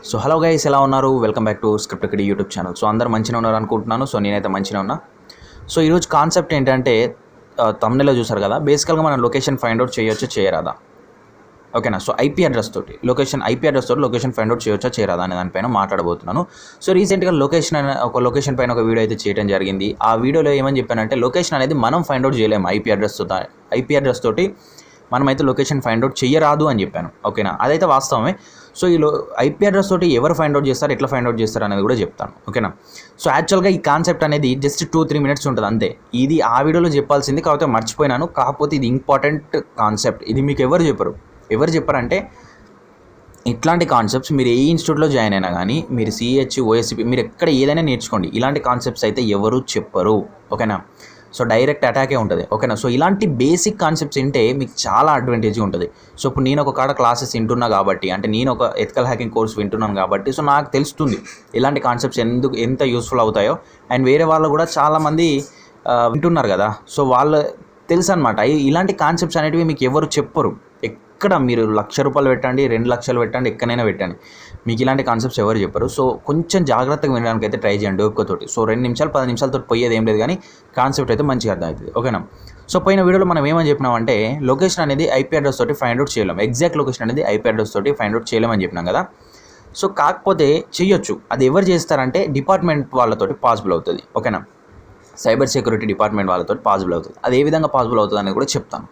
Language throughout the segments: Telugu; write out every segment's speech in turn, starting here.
సో హలో గైస్, ఎలా ఉన్నారు? Welcome back to script kiddie YouTube channel. So అందరు మంచిగా ఉన్నారు అనుకుంటున్నాను. సో నేనైతే మంచిగా ఉన్నా. సో ఈరోజు కాన్సెప్ట్ ఏంటంటే తమ్నెల్లో చూసారు కదా, బేసికల్గా మనం లొకేషన్ ఫైండ్ అవుట్ చేయొచ్చా చేయరాదా, ఓకేనా? సో ఐపీ అడ్రస్ తోటి లొకేషన్ ఫైండ్ అవుట్ చేయొచ్చా చేయరాదా అనే దానిపైన మాట్లాడబోతున్నాను. సో రీసెంట్గా లొకేషన్ పైన ఒక వీడియో అయితే చేయడం జరిగింది. ఆ వీడియోలో ఏమని చెప్పానంటే, లొకేషన్ అనేది మనం ఫైండ్ అవుట్ చేయలేము ఐపీ అడ్రస్ తోటి మనమైతే లొకేషన్ ఫైండ్ అవుట్ చేయరాదు అని చెప్పాను, ఓకేనా? అదైతే వాస్తవమే. సో ఈ ఐపీ అడ్రస్ తోటి ఎవరు ఫైండ్ అవుట్ చేస్తారు, ఎట్లా ఫైండ్ అవుట్ చేస్తారు అనేది కూడా చెప్తాను, ఓకేనా? సో యాక్చువల్గా ఈ కాన్సెప్ట్ అనేది జస్ట్ 2-3 మినిట్స్ ఉంటుంది అంతే. ఇది ఆ వీడియోలో చెప్పాల్సింది, కాకపోతే మర్చిపోయినాను. కాకపోతే ఇది ఇంపార్టెంట్ కాన్సెప్ట్. ఇది మీకు ఎవరు చెప్పారంటే, ఇట్లాంటి కాన్సెప్ట్స్ మీరు ఏ ఇన్స్టిట్యూట్లో జాయిన్ అయినా కానీ, మీరు సిహెచ్, ఓఎస్సిపి, మీరు ఎక్కడ ఏదైనా నేర్చుకోండి, ఇలాంటి కాన్సెప్ట్స్ అయితే ఎవరు చెప్పరు, ఓకేనా? సో డైరెక్ట్ అటాకే ఉంటుంది, ఓకేనా? సో ఇలాంటి బేసిక్ కాన్సెప్ట్స్ వింటే మీకు చాలా అడ్వాంటేజ్ ఉంటుంది. సో ఇప్పుడు నేను ఒక కాడ క్లాసెస్ వింటున్నా కాబట్టి, అంటే నేను ఒక ఎథికల్ హ్యాకింగ్ కోర్స్ వింటున్నాను కాబట్టి, సో నాకు తెలుస్తుంది ఇలాంటి కాన్సెప్ట్స్ ఎంత యూస్ఫుల్ అవుతాయో. అండ్ వేరే వాళ్ళు కూడా చాలామంది వింటున్నారు కదా, సో వాళ్ళు తెలుసు అనమాట. ఇలాంటి కాన్సెప్ట్స్ అనేటివి మీకు ఎవరు చెప్పరు. ఎక్కడ మీరు ₹1,00,000 పెట్టండి, 2,00,000 పెట్టండి, ఎక్కడైనా పెట్టండి, మీకు ఇలాంటి కాన్సెప్ట్స్ ఎవరు చెప్పరు. సో కొంచెం జాగ్రత్తగా వినడానికి అయితే ట్రై చేయండి ఓపికతోటి. సో 2 నిమిషాలు 10 నిమిషాలతో పోయేది ఏం లేదు, కానీ కాన్సెప్ట్ అయితే మంచిగా అర్థమవుతుంది, ఓకేనా? సో పోయిన వీడియోలో మనం ఏమని చెప్పినామంటే, లొకేషన్ అనేది ఐపీ అడ్రస్ తోటి ఫైండ్ అవుట్ చేయలేం. ఎగ్జాక్ట్ లొకేషన్ అనేది ఐపీ అడ్రస్ తోటి ఫైండ్ అవుట్ చేయలేమని చెప్పినాం కదా. సో కాకపోతే చేయొచ్చు. అది ఎవరు చేస్తారంటే, డిపార్ట్మెంట్ వాళ్ళతోటి పాసిబుల్ అవుతుంది, ఓకేనా? సైబర్ సెక్యూరిటీ డిపార్ట్మెంట్ వాళ్ళతో పాసిబుల్ అవుతుంది. అది ఏ విధంగా పాసిబుల్ అవుతుంది అనేది కూడా చెప్తాను.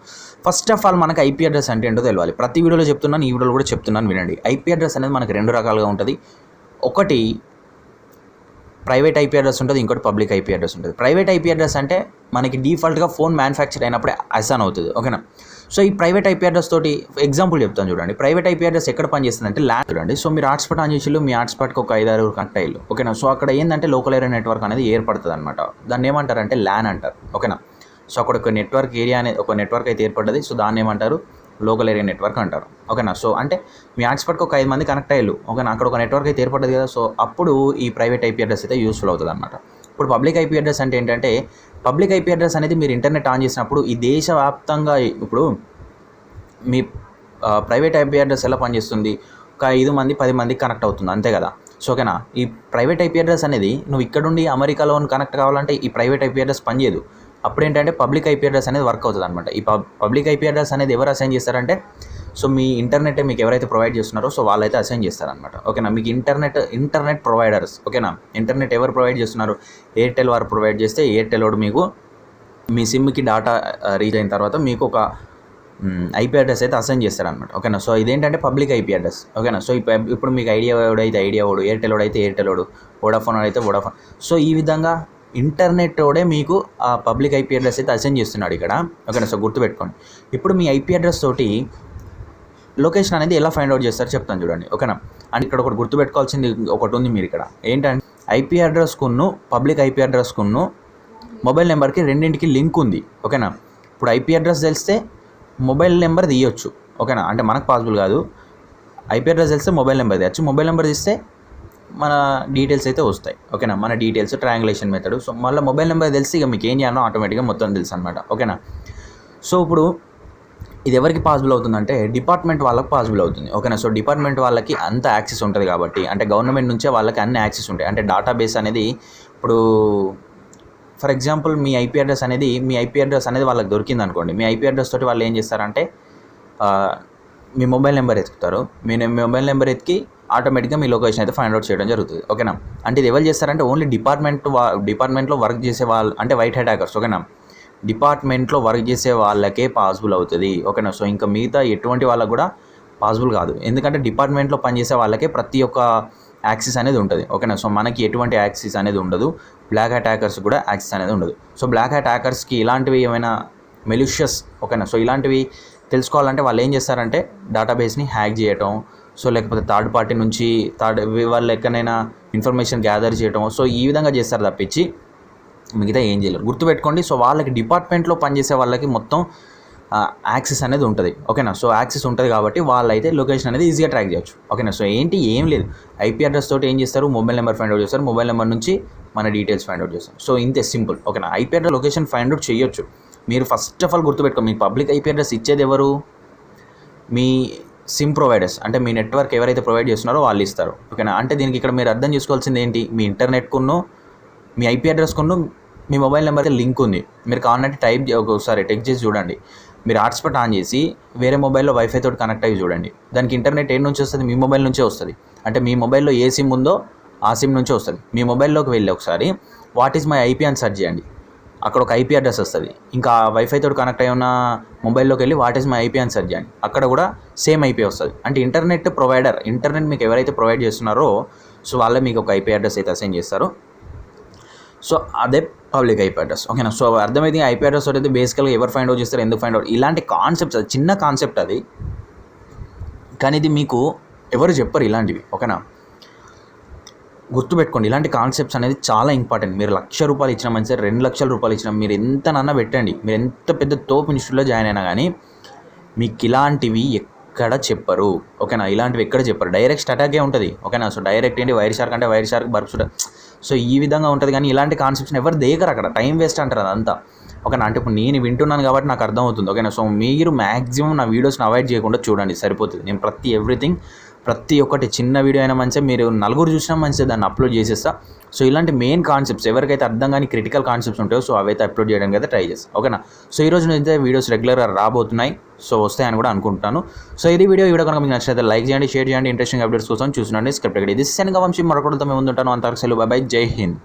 ఫస్ట్ ఆఫ్ ఆల్ మనకు ఐపీ అడ్రస్ అంటే ఏంటో తెలియాలి. ప్రతి వీడియోలో చెప్తున్నాను, ఈ వీడియోలో కూడా చెప్తున్నాను, వినండి. ఐపీ అడ్రస్ అనేది మనకు 2 రకాలుగా ఉంటుంది. ఒకటి ప్రైవేట్ ఐపీ అడ్రస్ ఉంటుంది, ఇంకోటి పబ్లిక్ ఐపీ అడ్రస్ ఉంటుంది. ప్రైవేట్ ఐపీ అడ్రస్ అంటే మనకి డిఫాల్ట్గా ఫోన్ మ్యానుఫ్యాక్చర్ అయినప్పుడే అసైన్ అవుతుంది, ఓకేనా? సో ఈ ప్రైవేట్ ఐపీ అడ్రస్ తోటి ఎగ్జాంపుల్ చెప్తాను చూడండి. ప్రైవేట్ ఐపీ అడ్రస్ ఎక్కడ పనిచేస్తుంది అంటే, ల్యాన్ చూడండి. సో మీరు హాట్స్పాట్ ఆన్ చేసి మీ హాట్స్పాట్కి ఒక 5-6 కనెక్ట్ అయ్యారు, ఓకేనా? సో అక్కడ ఏంటంటే లోకల్ ఏరియా నెట్వర్క్ అనేది ఏర్పడుతుంది అనమాట. దాన్ని ఏమంటారంటే ల్యాన్ అంటారు, ఓకేనా? సో అక్కడ ఒక నెట్వర్క్ ఏరియా అనేది ఒక నెట్వర్క్ అయితే ఏర్పడ్డది. సో దాన్ని ఏమంటారు? లోకల్ ఏరియా నెట్వర్క్ అంటారు, ఓకేనా? సో అంటే మీ హాట్స్పాట్కి ఒక 5 మంది కనెక్ట్ అయ్యారు, ఓకేనా? అక్కడ ఒక నెట్వర్క్ అయితే ఏర్పడ్డది కదా. సో అప్పుడు ఈ ప్రైవేట్ ఐపీ అడ్రస్ అయితే యూస్ఫుల్ అవుతుంది అనమాట. ఇప్పుడు పబ్లిక్ ఐపీ అడ్రస్ అంటే ఏంటంటే, పబ్లిక్ ఐపీ అడ్రస్ అనేది మీరు ఇంటర్నెట్ ఆన్ చేసినప్పుడు ఈ దేశవ్యాప్తంగా ఇప్పుడు మీ ప్రైవేట్ ఐపీ అడ్రస్ ఎలా పనిచేస్తుంది, ఒక 5 మంది 10 మందికి కనెక్ట్ అవుతుంది, అంతే కదా. సో ఓకేనా, ఈ ప్రైవేట్ ఐపీ అడ్రస్ అనేది నువ్వు ఇక్కడుండి అమెరికాలో కనెక్ట్ కావాలంటే ఈ ప్రైవేట్ ఐపీ అడ్రస్ పనిచేయదు. అప్పుడు ఏంటంటే పబ్లిక్ ఐపీ అడ్రస్ అనేది వర్క్ అవుతుంది అనమాట. ఈ పబ్లిక్ ఐపీ అడ్రస్ అనేది ఎవరు అసైన్ చేస్తారంటే, సో మీ ఇంటర్నెట్ మీకు ఎవరైతే ప్రొవైడ్ చేస్తున్నారో సో వాళ్ళైతే అసైన్ చేస్తారనమాట, ఓకేనా? మీకు ఇంటర్నెట్ ప్రొవైడర్స్, ఓకేనా? ఇంటర్నెట్ ఎవరు ప్రొవైడ్ చేస్తున్నారు? ఎయిర్టెల్ వారు ప్రొవైడ్ చేస్తే ఎయిర్టెల్ వాడు మీకు మీ సిమ్కి డాటా రీచ్ అయిన తర్వాత మీకు ఒక ఐపీ అడ్రస్ అయితే అసైన్ చేస్తారనమాట, ఓకేనా? సో ఇదేంటంటే పబ్లిక్ ఐపీ అడ్రస్, ఓకేనా? సో ఇప్పుడు మీకు ఐడియా వాడు, ఎయిర్టెల్ వాడు అయితే ఎయిర్టెల్ వాడు, వోడాఫోన్ అయితే వోడాఫోన్. సో ఈ విధంగా ఇంటర్నెట్ వాడే మీకు ఆ పబ్లిక్ ఐపీ అడ్రస్ అయితే అసైన్ చేస్తున్నాడు ఇక్కడ, ఓకేనా? సో గుర్తుపెట్టుకోండి. ఇప్పుడు మీ ఐపీ అడ్రస్ తోటి లొకేషన్ అనేది ఎలా ఫైండ్ అవుట్ చేస్తారో చెప్తాను చూడండి, ఓకేనా? అండ్ ఇక్కడ ఒకటి గుర్తుపెట్టుకోవాల్సింది ఒకటి ఉంది మీరు ఇక్కడ. ఏంటంటే ఐపీ అడ్రస్కును పబ్లిక్ ఐపీ అడ్రస్కును మొబైల్ నెంబర్కి రెండింటికి లింక్ ఉంది, ఓకేనా? ఇప్పుడు ఐపీ అడ్రస్ తెలిస్తే మొబైల్ నెంబర్ తీయొచ్చు, ఓకేనా? అంటే మనకు పాసిబుల్ కాదు. ఐపీ అడ్రస్ తెలిస్తే మొబైల్ నెంబర్ తీయచ్చు. మొబైల్ నెంబర్ తీస్తే మన డీటెయిల్స్ అయితే వస్తాయి, ఓకేనా? మన డీటెయిల్స్ ట్రయాంగులేషన్ మెథడ్. సో మళ్ళీ మొబైల్ నెంబర్ తెలిసి ఇక మీకు ఏం చేయాలో ఆటోమేటిక్గా మొత్తం తెలుసు అనమాట, ఓకేనా? సో ఇప్పుడు ఇది ఎవరికి పాసిబుల్ అవుతుందంటే డిపార్ట్మెంట్ వాళ్ళకి పాసిబుల్ అవుతుంది, ఓకేనా? సో డిపార్ట్మెంట్ వాళ్ళకి అంత యాక్సెస్ ఉంటుంది కాబట్టి, అంటే గవర్నమెంట్ నుంచే వాళ్ళకి అన్ని యాక్సెస్ ఉంటాయి. అంటే డేటాబేస్ అనేది ఇప్పుడు for example me IP address అనేది వాళ్ళకి దొరికింది అనుకోండి. మీ ఐపీ అడ్రస్ తోటి వాళ్ళు ఏం చేస్తారంటే మీ మొబైల్ నెంబర్ ఎత్తుకుతారు. మీ మొబైల్ నెంబర్ ఎత్తికి ఆటోమేటిక్గా మీ లొకేషన్ అయితే ఫైండ్ అవుట్ చేయడం జరుగుతుంది, ఓకేనా? అంటే ఇది ఎవరు చేస్తారంటే ఓన్లీ డిపార్ట్మెంట్లో వర్క్ చేసే వాళ్ళు, అంటే వైట్ హ్యాట్ హ్యాకర్స్, ఓకేనా? డిపార్ట్మెంట్లో వర్క్ చేసే వాళ్ళకే పాసిబుల్ అవుతుంది, ఓకేనా? సో ఇంకా మిగతా ఎటువంటి వాళ్ళకు కూడా పాసిబుల్ కాదు. ఎందుకంటే డిపార్ట్మెంట్లో పనిచేసే వాళ్ళకే ప్రతి ఒక్క యాక్సెస్ అనేది ఉంటుంది, ఓకేనా? సో మనకి ఎటువంటి యాక్సెస్ అనేది ఉండదు. బ్లాక్ హ్యాట్ హ్యాకర్స్ కూడా యాక్సెస్ అనేది ఉండదు. సో బ్లాక్ హ్యాట్ హ్యాకర్స్కి ఇలాంటివి ఏమైనా మెలిషియస్, ఓకేనా? సో ఇలాంటివి తెలుసుకోవాలంటే వాళ్ళు ఏం చేస్తారంటే డేటాబేస్ని హ్యాక్ చేయటం, సో లేకపోతే థర్డ్ పార్టీ నుంచి వాళ్ళు ఎక్కడైనా ఇన్ఫర్మేషన్ గ్యాదర్ చేయటం, సో ఈ విధంగా చేస్తారు తప్పించి మిగతా ఏం చేయలేరు. గుర్తుపెట్టుకోండి. సో వాళ్ళకి డిపార్ట్మెంట్లో పనిచేసే వాళ్ళకి మొత్తం యాక్సెస్ అనేది ఉంటుంది, ఓకేనా? సో యాక్సెస్ ఉంటుంది కాబట్టి వాళ్ళైతే లొకేషన్ అనేది ఈజీగా ట్రాక్ చేయొచ్చు, ఓకేనా? సో ఏం లేదు, ఐపీ అడ్రస్ తోటి ఏం చేస్తారు? మొబైల్ నెంబర్ ఫైండ్ అవుట్ చేస్తారు. మొబైల్ నెంబర్ నుంచి మన డీటెయిల్స్ ఫైండ్ అవుట్ చేస్తారు. సో ఇంతే సింపుల్, ఓకేనా? IP address location find out చేయొచ్చు. మీరు ఫస్ట్ ఆఫ్ ఆల్ గుర్తుపెట్టుకో, మీ పబ్లిక్ ఐపీ అడ్రస్ ఇచ్చేది ఎవరు? మీ సిమ్ ప్రొవైడర్స్ అంటే మీ నెట్వర్క్ ఎవరైతే ప్రొవైడ్ చేస్తున్నారో వాళ్ళు ఇస్తారు. ఓకేనా. అంటే దీనికి ఇక్కడ మీరు అర్థం చేసుకోవాల్సింది ఏంటి, మీ ఇంటర్నెట్కును మీ ఐపీ అడ్రస్కును మీ మొబైల్ నెంబర్కి లింక్ ఉంది. మీరు కావాలంటే ఒకసారి టెక్స్ట్ చేసి చూడండి. మీరు హాట్స్పాట్ ఆన్ చేసి వేరే మొబైల్లో వైఫై తోటి కనెక్ట్ అయ్యి చూడండి. దానికి ఇంటర్నెట్ ఏ నుంచి వస్తుంది, మీ మొబైల్ నుంచే వస్తుంది. అంటే మీ మొబైల్లో ఏ సిమ్ ఉందో ఆ సిమ్ నుంచే వస్తుంది. మీ మొబైల్లోకి వెళ్ళి ఒకసారి వాట్ ఈజ్ మై ఐపీ అని సెర్చ్ చేయండి. అక్కడ ఒక ఐపీ అడ్రస్ వస్తుంది. ఇంకా వైఫై తోటి కనెక్ట్ అయి ఉన్న మొబైల్లోకి వెళ్ళి వాట్ ఈజ్ మై ఐపీ అని సెర్చ్ చేయండి. అక్కడ కూడా సేమ్ ఐపీ వస్తుంది. అంటే ఇంటర్నెట్ ప్రొవైడర్, ఇంటర్నెట్ మీకు ఎవరైతే ప్రొవైడ్ చేస్తున్నారో సో వాళ్ళే మీకు ఒక ఐపీ అడ్రస్ అయితే అసైన్ చేస్తారు. సో అదే పబ్లిక్ ఐపీ అడ్రస్. ఓకేనా. సో అర్థమైంది. ఐపీ అడ్రస్ అయితే బేసికల్గా ఎవరు ఫైండ్ అవుట్ చేస్తారు, ఎందుకు ఫైండ్ అవుట్, ఇలాంటి కాన్సెప్ట్స్, అది చిన్న కాన్సెప్ట్ అది, కానీ ఇది మీకు ఎవరు చెప్పరు ఇలాంటివి. ఓకేనా. గుర్తుపెట్టుకోండి, ఇలాంటి కాన్సెప్ట్స్ అనేది చాలా ఇంపార్టెంట్. మీరు ₹1,00,000 ఇచ్చినా మంచిది, ₹2,00,000 ఇచ్చినా, మీరు ఎంతనన్నా పెట్టండి, మీరు ఎంత పెద్ద తోపు ఇన్స్టిట్యూట్లో జాయిన్ అయినా కానీ మీకు ఇలాంటివి ఎక్కడ చెప్పరు. ఓకేనా. ఇలాంటివి ఎక్కడ చెప్పరు. డైరెక్ట్ అటాకే ఉంటుంది. ఓకేనా. సో డైరెక్ట్ ఏంటి, వైర్ షార్క్ అంటే వైర్ షార్క్, బర్ఫ్ షూటర్, సో ఈ విధంగా ఉంటుంది. కానీ ఇలాంటి కాన్సెప్ట్స్ని ఎవరు దేకరు, అక్కడ టైం వేస్ట్ అంటారు అదంతా. ఓకేనా. అంటే ఇప్పుడు నేను వింటున్నాను కాబట్టి నాకు అర్థమవుతుంది. ఓకేనా. సో మీరు మ్యాక్సిమం నా వీడియోస్ని అవాయిడ్ చేయకుండా చూడండి, సరిపోతుంది. నేను ప్రతి ఒక్కటి చిన్న వీడియో అయినా మంచిగా, మీరు నలుగురు చూసినా మంచిగా దాన్ని అప్లోడ్ చేసేస్తా. సో ఇలాంటి మెయిన్ కాన్సెప్ట్స్ ఎవరికైతే అర్థం కానీ క్రిటికల్ కాన్సెప్ట్స్ ఉంటాయో సో అవైతే అప్లోడ్ చేయడానికి అయితే ట్రై చేస్తాను. ఓకేనా. సో ఈ రోజు అయితే వీడియోస్ రెగ్యులర్గా రాబోతున్నాయి, సో వస్తాయని కూడా అనుకుంటున్నాను. సో ఈ వీడియో కనుక మీకు నచ్చినట్లయితే లైక్ చేయండి, షేర్ చేయండి. ఇంట్రెస్టింగ్ అప్డేట్స్ కోసం చూసినండి స్క్రిప్ట్. ఇది CCNA వంశీ, మరొకటితో మేము ముందుంటాను. అంతవరకు సెలవు, బై బై, జై హింద్.